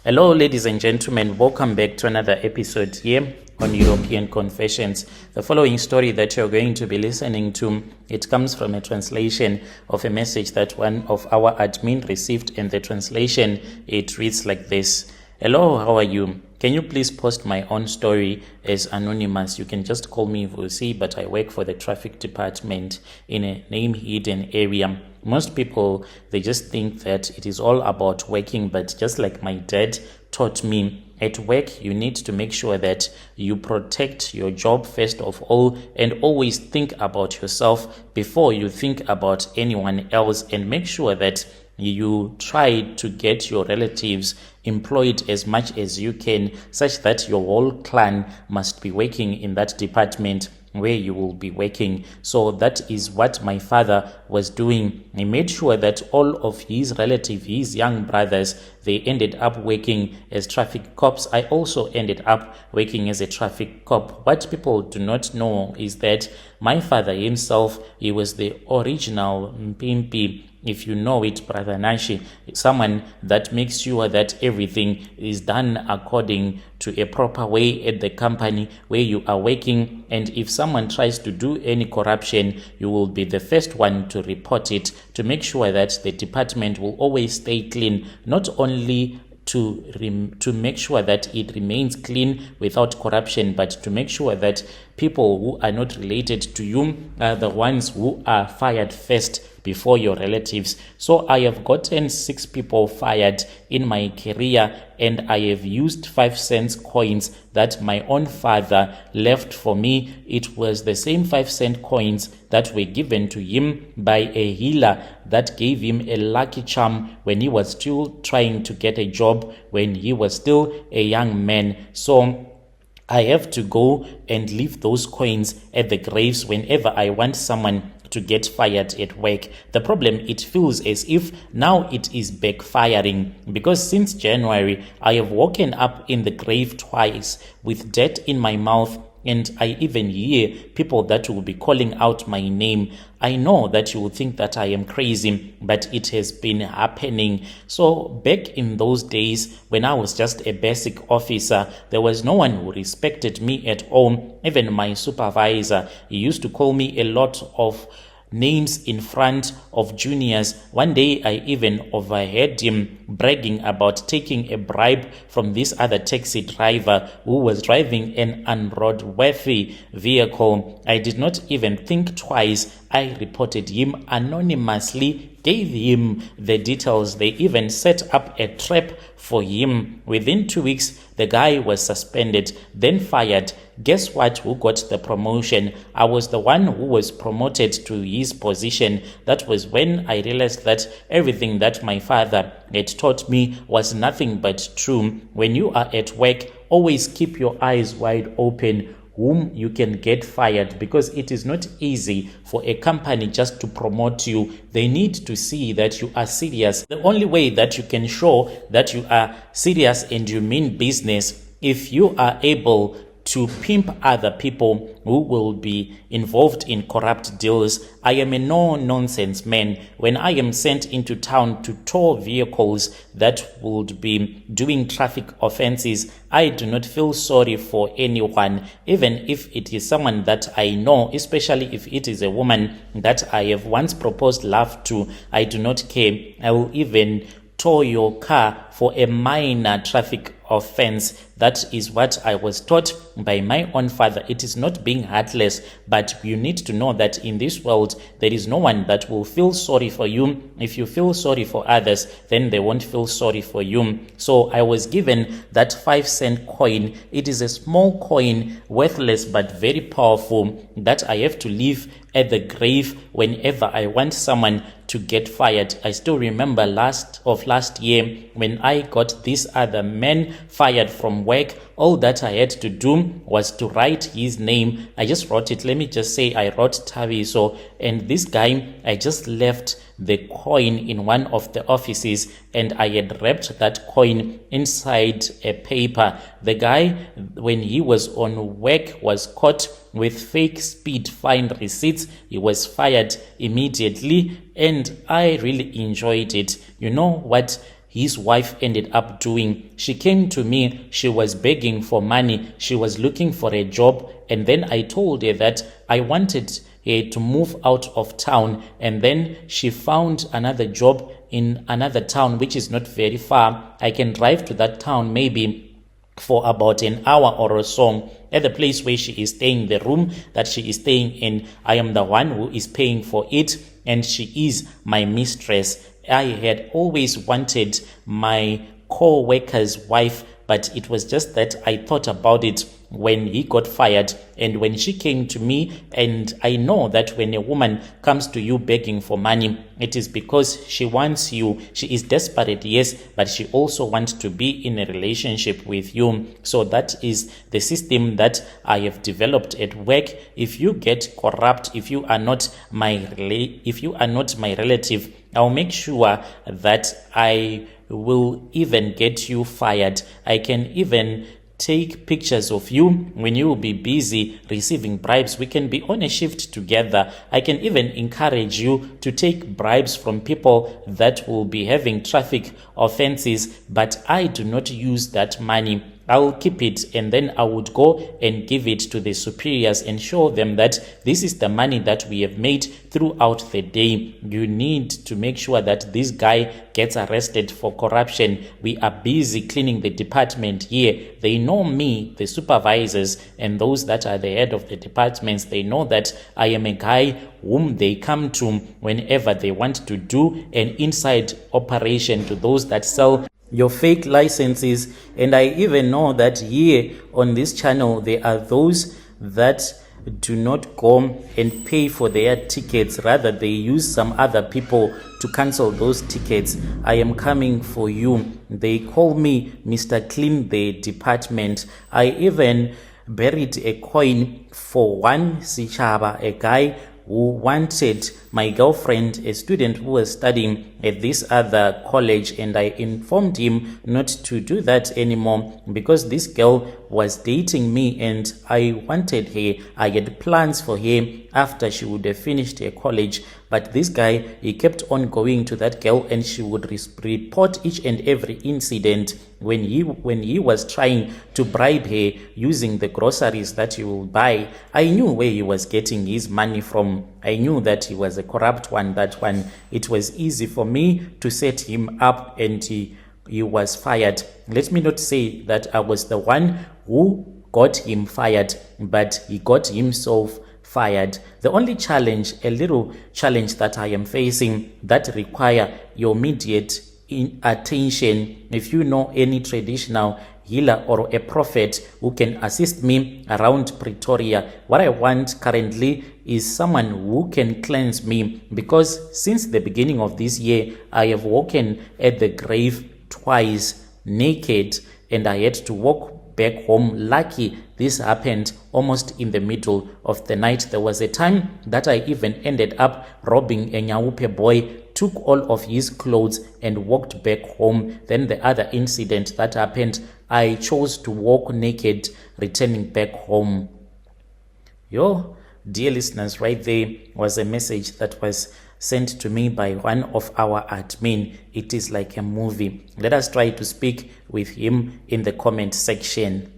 Hello, ladies and gentlemen. Welcome back to another episode here on European Confessions. The following story that you're going to be listening to, it comes from a translation of a message that one of our admin received, and the translation, it reads like this. Hello, how are you? Can you please post my own story as anonymous? You can just call me Vusi, but I work for the traffic department in a name-hidden area. Most people, they just think that it is all about working, but just like my dad taught me, at work, you need to make sure that you protect your job first of all, and always think about yourself before you think about anyone else, and make sure that you try to get your relatives employed as much as you can, such that your whole clan must be working in that department where you will be working. So that is what my father was doing. He made sure that all of his relatives, his young brothers, they ended up working as traffic cops. I also ended up working as a traffic cop. What people do not know is that my father himself, he was the original Mpimpi. If you know it, Brother Nashi, someone that makes sure that everything is done according to a proper way at the company where you are working. And if someone tries to do any corruption, you will be the first one to report it, to make sure that the department will always stay clean, not only to make sure that it remains clean without corruption, but to make sure that people who are not related to you are the ones who are fired first before your relatives. So I have gotten 6 people fired in my career, and I have used 5-cent coins that my own father left for me. It was the same 5-cent coins that were given to him by a healer that gave him a lucky charm when he was still trying to get a job, when he was still a young man. So I have to go and leave those coins at the graves whenever I want someone to get fired at work. The problem, it feels as if now it is backfiring, because since January I have woken up in the grave twice with dirt in my mouth, and I even hear people that will be calling out my name. I know that you will think that I am crazy, but it has been happening. So back in those days when I was just a basic officer, there was no one who respected me at all. Even my supervisor, he used to call me a lot of names in front of juniors. One day I even overheard him bragging about taking a bribe from this other taxi driver who was driving an unroadworthy vehicle. I did not even think twice. I reported him anonymously, gave him the details. They even set up a trap for him. Within 2 weeks, the guy was suspended, then fired. Guess what? Who got the promotion? I was the one who was promoted to his position. That was when I realized that everything that my father had taught me was nothing but true. When you are at work, always keep your eyes wide open whom you can get fired, because it is not easy for a company just to promote you. They need to see that you are serious. The only way that you can show that you are serious and you mean business, if you are able to pimp other people who will be involved in corrupt deals. I am a no-nonsense man. When I am sent into town to tow vehicles that would be doing traffic offenses, I do not feel sorry for anyone, even if it is someone that I know, especially if it is a woman that I have once proposed love to. I do not care. I will even tow your car for a minor traffic offense. That is what I was taught by my own father. It is not being heartless, but you need to know that in this world, there is no one that will feel sorry for you. If you feel sorry for others, then they won't feel sorry for you. So I was given that 5-cent coin. It is a small coin, worthless but very powerful, that I have to leave at the grave whenever I want someone to get fired. I still remember last year when I got this other man fired from work. All that I had to do was to write his name. I just wrote it. Let me just say I wrote Taviso, and this guy, I just left the coin in one of the offices, and I had wrapped that coin inside a paper. The guy, when he was on work, was caught with fake speed fine receipts. He was fired immediately, and I really enjoyed it. You know what his wife ended up doing. She came to me, she was begging for money, she was looking for a job, and then I told her that I wanted her to move out of town, and then she found another job in another town which is not very far. I can drive to that town maybe for about an hour or so. At the place where she is staying, the room that she is staying in, I am the one who is paying for it, and she is my mistress. I had always wanted my co-worker's wife, but it was just that I thought about it when he got fired and when she came to me. And I know that when a woman comes to you begging for money, it is because she wants you. She is desperate, yes, but she also wants to be in a relationship with you. So that is the system that I have developed at work. If you get corrupt, if you are not my relative, I'll make sure that I will even get you fired. I can even take pictures of you when you will be busy receiving bribes. We can be on a shift together. I can even encourage you to take bribes from people that will be having traffic offenses, but I do not use that money. I'll keep it, and then I would go and give it to the superiors and show them that this is the money that we have made throughout the day. You need to make sure that this guy gets arrested for corruption. We are busy cleaning the department here. They know me, the supervisors, and those that are the head of the departments. They know that I am a guy whom they come to whenever they want to do an inside operation to those that sell your fake licenses. And I even know that here on this channel there are those that do not go and pay for their tickets, rather they use some other people to cancel those tickets. I am coming for you. They call me Mr. Clean the Department. I even buried a coin for one Sichaba, a guy who wanted my girlfriend, a student who was studying at this other college, and I informed him not to do that anymore because this girl was dating me and I wanted her. I had plans for her after she would have finished her college, but this guy, he kept on going to that girl, and she would report each and every incident when he was trying to bribe her using the groceries that he will buy. I knew where he was getting his money from. I knew that he was a corrupt one. That one, it was easy for me to set him up, and he was fired. Let me not say that I was the one who got him fired, but he got himself fired. The only challenge, a little challenge that I am facing that require your immediate attention, if you know any traditional healer or a prophet who can assist me around Pretoria, what I want currently is someone who can cleanse me, because since the beginning of this year I have woken at the grave twice naked, and I had to walk back home. Lucky this happened almost in the middle of the night. There was a time that I even ended up robbing a Nyaupe boy, took all of his clothes and walked back home. Then the other incident that happened, I chose to walk naked returning back home. Yo, dear listeners, right there was a message that was sent to me by one of our admin. It is like a movie. Let us try to speak with him in the comment section.